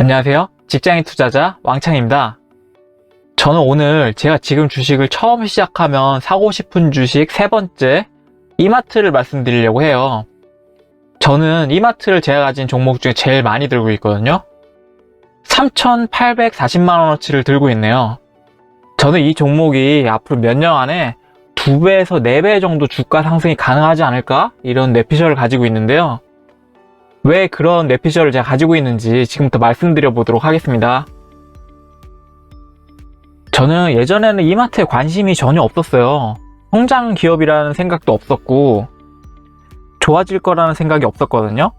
안녕하세요. 직장인 투자자 왕창입니다. 저는 오늘 제가 지금 주식을 처음 시작하면 사고 싶은 주식 세 번째 이마트를 말씀드리려고 해요. 저는 이마트를 제가 가진 종목 중에 제일 많이 들고 있거든요. 3,840만원어치를 들고 있네요. 저는 이 종목이 앞으로 몇 년 안에 2배에서 4배 정도 주가 상승이 가능하지 않을까? 이런 뇌피셜을 가지고 있는데요. 왜 그런 뇌피셜을 제가 가지고 있는지 지금부터 말씀드려 보도록 하겠습니다. 저는 예전에는 이마트에 관심이 전혀 없었어요. 성장 기업이라는 생각도 없었고 좋아질 거라는 생각이 없었거든요.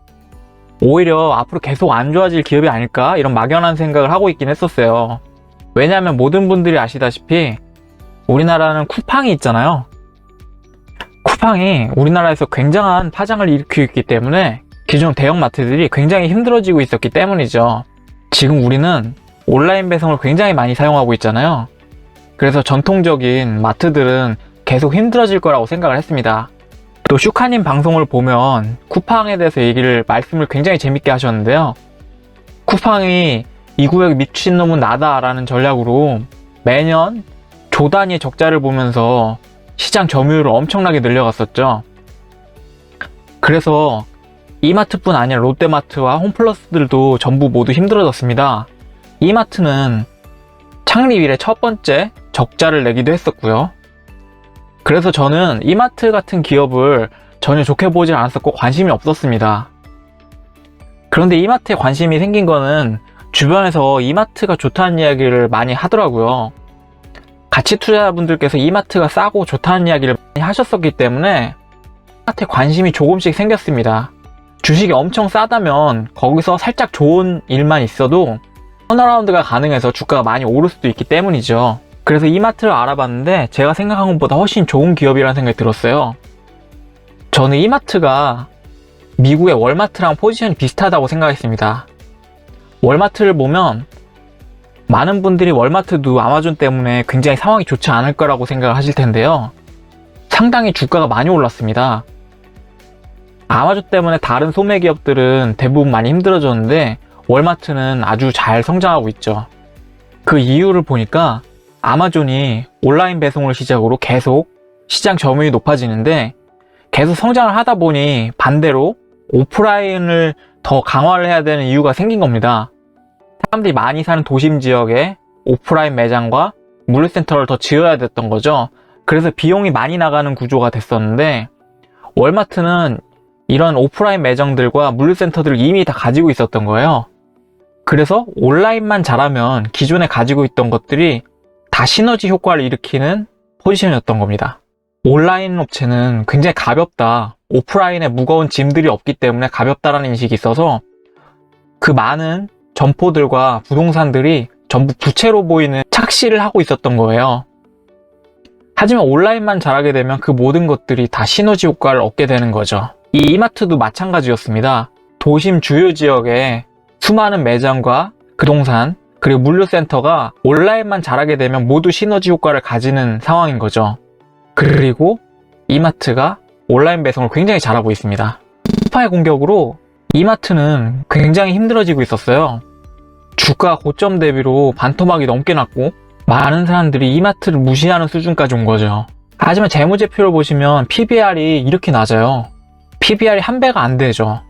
오히려 앞으로 계속 안 좋아질 기업이 아닐까? 이런 막연한 생각을 하고 있긴 했었어요. 왜냐하면 모든 분들이 아시다시피 우리나라는 쿠팡이 있잖아요. 쿠팡이 우리나라에서 굉장한 파장을 일으키고 있기 때문에 기존 대형마트들이 굉장히 힘들어지고 있었기 때문이죠. 지금 우리는 온라인 배송을 굉장히 많이 사용하고 있잖아요. 그래서 전통적인 마트들은 계속 힘들어질 거라고 생각을 했습니다. 또 슈카님 방송을 보면 쿠팡에 대해서 말씀을 굉장히 재밌게 하셨는데요. 쿠팡이 이 구역에 미친놈은 나다 라는 전략으로 매년 조 단위의 적자를 보면서 시장 점유율을 엄청나게 늘려갔었죠. 그래서 이마트뿐 아니라 롯데마트와 홈플러스들도 전부 모두 힘들어졌습니다. 이마트는 창립 이래 첫 번째 적자를 내기도 했었고요. 그래서 저는 이마트 같은 기업을 전혀 좋게 보지 않았었고 관심이 없었습니다. 그런데 이마트에 관심이 생긴 거는 주변에서 이마트가 좋다는 이야기를 많이 하더라고요. 가치 투자자분들께서 이마트가 싸고 좋다는 이야기를 많이 하셨었기 때문에 이마트에 관심이 조금씩 생겼습니다. 주식이 엄청 싸다면 거기서 살짝 좋은 일만 있어도 턴어라운드가 가능해서 주가가 많이 오를 수도 있기 때문이죠. 그래서 이마트를 알아봤는데 제가 생각한 것보다 훨씬 좋은 기업이라는 생각이 들었어요. 저는 이마트가 미국의 월마트랑 포지션이 비슷하다고 생각했습니다. 월마트를 보면 많은 분들이 월마트도 아마존 때문에 굉장히 상황이 좋지 않을 거라고 생각을 하실 텐데요. 상당히 주가가 많이 올랐습니다. 아마존 때문에 다른 소매 기업들은 대부분 많이 힘들어졌는데 월마트는 아주 잘 성장하고 있죠. 그 이유를 보니까 아마존이 온라인 배송을 시작으로 계속 시장 점유율이 높아지는데 계속 성장을 하다 보니 반대로 오프라인을 더 강화를 해야 되는 이유가 생긴 겁니다. 사람들이 많이 사는 도심 지역에 오프라인 매장과 물류센터를 더 지어야 됐던 거죠. 그래서 비용이 많이 나가는 구조가 됐었는데 월마트는 이런 오프라인 매장들과 물류센터들을 이미 다 가지고 있었던 거예요. 그래서 온라인만 잘하면 기존에 가지고 있던 것들이 다 시너지 효과를 일으키는 포지션이었던 겁니다. 온라인 업체는 굉장히 가볍다. 오프라인에 무거운 짐들이 없기 때문에 가볍다라는 인식이 있어서 그 많은 점포들과 부동산들이 전부 부채로 보이는 착시를 하고 있었던 거예요. 하지만 온라인만 잘하게 되면 그 모든 것들이 다 시너지 효과를 얻게 되는 거죠. 이 이마트도 마찬가지였습니다. 도심 주요 지역에 수많은 매장과 부동산 그리고 물류센터가 온라인만 잘하게 되면 모두 시너지 효과를 가지는 상황인 거죠. 그리고 이마트가 온라인 배송을 굉장히 잘하고 있습니다. 쿠팡의 공격으로 이마트는 굉장히 힘들어지고 있었어요. 주가 고점 대비로 반토막이 넘게 났고 많은 사람들이 이마트를 무시하는 수준까지 온 거죠. 하지만 재무제표를 보시면 PBR이 이렇게 낮아요. PBR이 1배가 안 되죠.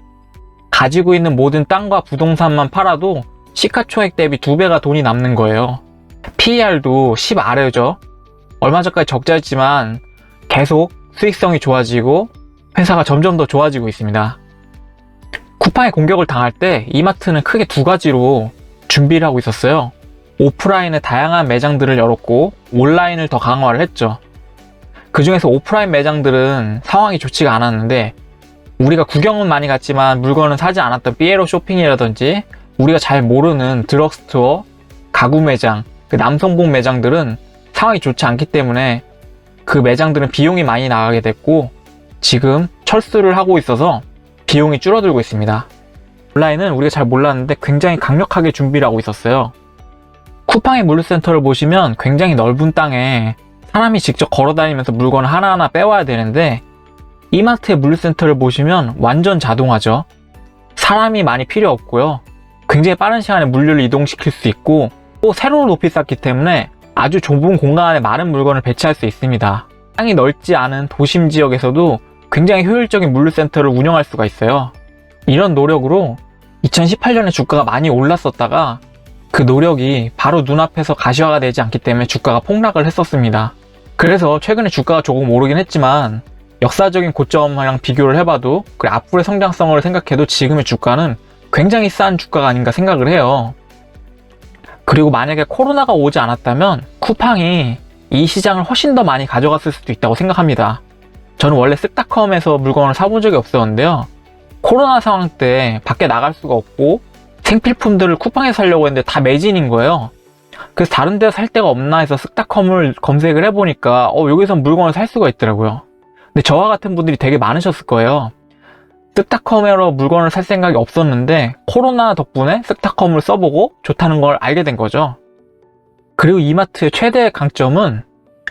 가지고 있는 모든 땅과 부동산만 팔아도 시가총액 대비 2배가 돈이 남는 거예요. PER도 10 아래죠. 얼마 전까지 적자였지만 계속 수익성이 좋아지고 회사가 점점 더 좋아지고 있습니다. 쿠팡의 공격을 당할 때 이마트는 크게 두 가지로 준비를 하고 있었어요. 오프라인에 다양한 매장들을 열었고 온라인을 더 강화를 했죠. 그 중에서 오프라인 매장들은 상황이 좋지가 않았는데 우리가 구경은 많이 갔지만 물건은 사지 않았던 삐에로 쇼핑이라든지 우리가 잘 모르는 드럭스토어, 가구 매장, 그 남성복 매장들은 상황이 좋지 않기 때문에 그 매장들은 비용이 많이 나가게 됐고 지금 철수를 하고 있어서 비용이 줄어들고 있습니다. 온라인은 우리가 잘 몰랐는데 굉장히 강력하게 준비를 하고 있었어요. 쿠팡의 물류센터를 보시면 굉장히 넓은 땅에 사람이 직접 걸어다니면서 물건을 하나하나 빼와야 되는데 이마트의 물류센터를 보시면 완전 자동화죠. 사람이 많이 필요 없고요. 굉장히 빠른 시간에 물류를 이동시킬 수 있고 또 세로 높이 쌓기 때문에 아주 좁은 공간 안에 많은 물건을 배치할 수 있습니다. 땅이 넓지 않은 도심 지역에서도 굉장히 효율적인 물류센터를 운영할 수가 있어요. 이런 노력으로 2018년에 주가가 많이 올랐었다가 그 노력이 바로 눈앞에서 가시화가 되지 않기 때문에 주가가 폭락을 했었습니다. 그래서 최근에 주가가 조금 오르긴 했지만 역사적인 고점이랑 비교를 해봐도 그리고 앞으로의 성장성을 생각해도 지금의 주가는 굉장히 싼 주가가 아닌가 생각을 해요. 그리고 만약에 코로나가 오지 않았다면 쿠팡이 이 시장을 훨씬 더 많이 가져갔을 수도 있다고 생각합니다. 저는 원래 쓱닷컴에서 물건을 사본 적이 없었는데요. 코로나 상황 때 밖에 나갈 수가 없고 생필품들을 쿠팡에서 사려고 했는데 다 매진인 거예요. 그래서 다른 데서 살 데가 없나 해서 쓱닷컴을 검색을 해보니까 여기서 물건을 살 수가 있더라고요. 근데 저와 같은 분들이 되게 많으셨을 거예요. 쓱닷컴으로 물건을 살 생각이 없었는데 코로나 덕분에 쓱닷컴을 써보고 좋다는 걸 알게 된 거죠. 그리고 이마트의 최대 강점은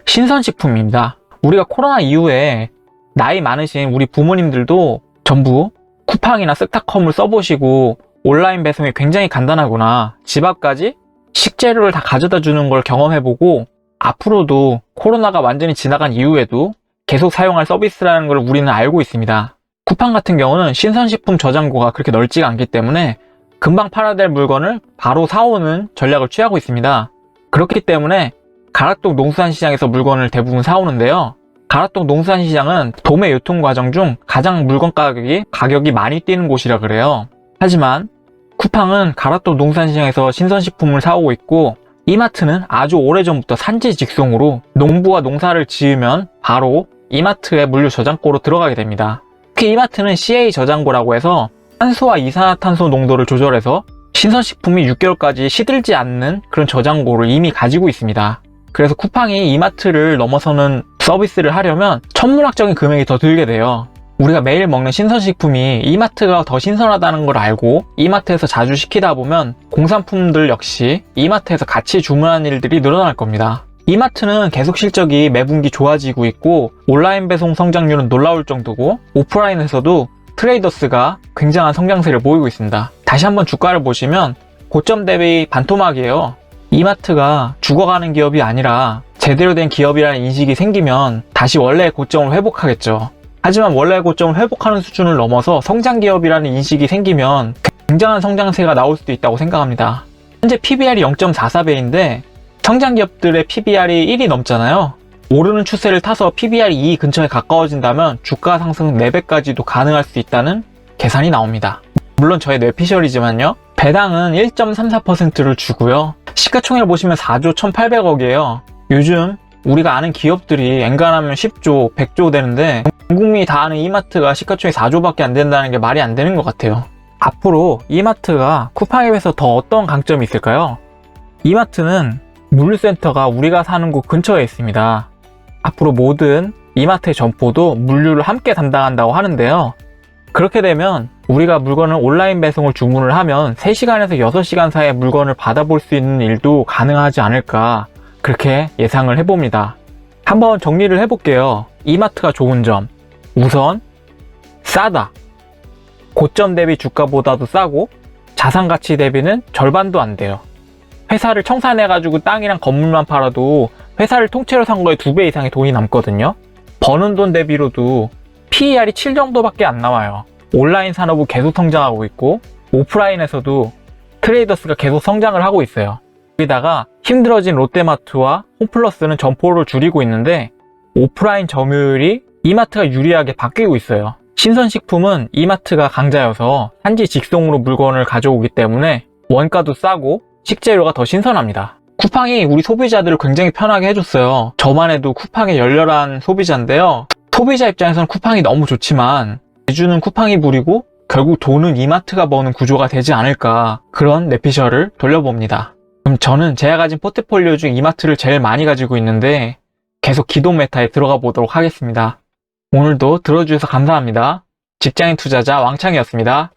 신선식품입니다. 우리가 코로나 이후에 나이 많으신 우리 부모님들도 전부 쿠팡이나 쓱닷컴을 써보시고 온라인 배송이 굉장히 간단하구나, 집 앞까지 식재료를 다 가져다 주는 걸 경험해보고 앞으로도 코로나가 완전히 지나간 이후에도 계속 사용할 서비스라는 걸 우리는 알고 있습니다. 쿠팡 같은 경우는 신선식품 저장고가 그렇게 넓지가 않기 때문에 금방 팔아야 될 물건을 바로 사오는 전략을 취하고 있습니다. 그렇기 때문에 가락동 농수산시장에서 물건을 대부분 사오는데요. 가락동 농수산시장은 도매 유통 과정 중 가장 물건 가격이 많이 뛰는 곳이라 그래요. 하지만 쿠팡은 가락동 농수산시장에서 신선식품을 사오고 있고 이마트는 아주 오래전부터 산지 직송으로 농부가 농사를 지으면 바로 이마트의 물류 저장고로 들어가게 됩니다. 특히 이마트는 CA 저장고라고 해서 탄소와 이산화탄소 농도를 조절해서 신선식품이 6개월까지 시들지 않는 그런 저장고를 이미 가지고 있습니다. 그래서 쿠팡이 이마트를 넘어서는 서비스를 하려면 천문학적인 금액이 더 들게 돼요. 우리가 매일 먹는 신선식품이 이마트가 더 신선하다는 걸 알고 이마트에서 자주 시키다 보면 공산품들 역시 이마트에서 같이 주문하는 일들이 늘어날 겁니다. 이마트는 계속 실적이 매분기 좋아지고 있고 온라인 배송 성장률은 놀라울 정도고 오프라인에서도 트레이더스가 굉장한 성장세를 보이고 있습니다. 다시 한번 주가를 보시면 고점 대비 반토막이에요. 이마트가 죽어가는 기업이 아니라 제대로 된 기업이라는 인식이 생기면 다시 원래의 고점을 회복하겠죠. 하지만 원래의 고점을 회복하는 수준을 넘어서 성장 기업이라는 인식이 생기면 굉장한 성장세가 나올 수도 있다고 생각합니다. 현재 PBR이 0.44배인데 성장 기업들의 PBR이 1이 넘잖아요. 오르는 추세를 타서 PBR이 2 근처에 가까워진다면 주가 상승 4배까지도 가능할 수 있다는 계산이 나옵니다. 물론 저의 뇌피셜이지만요. 배당은 1.34%를 주고요. 시가총액을 보시면 4조 1,800억이에요. 요즘 우리가 아는 기업들이 엔간하면 10조, 100조 되는데 전 국민이 다 아는 이마트가 시가총액 4조밖에 안 된다는 게 말이 안 되는 것 같아요. 앞으로 이마트가 쿠팡에 비해서 더 어떤 강점이 있을까요? 이마트는 물류센터가 우리가 사는 곳 근처에 있습니다. 앞으로 모든 이마트의 점포도 물류를 함께 담당한다고 하는데요. 그렇게 되면 우리가 물건을 온라인 배송을 주문을 하면 3시간에서 6시간 사이에 물건을 받아볼 수 있는 일도 가능하지 않을까, 그렇게 예상을 해봅니다. 한번 정리를 해볼게요. 이마트가 좋은 점, 우선 싸다. 고점 대비 주가보다도 싸고 자산가치 대비는 절반도 안 돼요. 회사를 청산해가지고 땅이랑 건물만 팔아도 회사를 통째로 산 거에 2배 이상의 돈이 남거든요. 버는 돈 대비로도 PER이 7 정도밖에 안 나와요. 온라인 산업은 계속 성장하고 있고 오프라인에서도 트레이더스가 계속 성장을 하고 있어요. 여기다가 힘들어진 롯데마트와 홈플러스는 점포를 줄이고 있는데 오프라인 점유율이 이마트가 유리하게 바뀌고 있어요. 신선식품은 이마트가 강자여서 산지 직송으로 물건을 가져오기 때문에 원가도 싸고 식재료가 더 신선합니다. 쿠팡이 우리 소비자들을 굉장히 편하게 해줬어요. 저만 해도 쿠팡의 열렬한 소비자인데요. 소비자 입장에서는 쿠팡이 너무 좋지만 대주는 쿠팡이 부리고 결국 돈은 이마트가 버는 구조가 되지 않을까, 그런 뇌피셜을 돌려봅니다. 그럼 저는 제가 가진 포트폴리오 중 이마트를 제일 많이 가지고 있는데 계속 기동 메타에 들어가 보도록 하겠습니다. 오늘도 들어주셔서 감사합니다. 직장인 투자자 왕창이었습니다.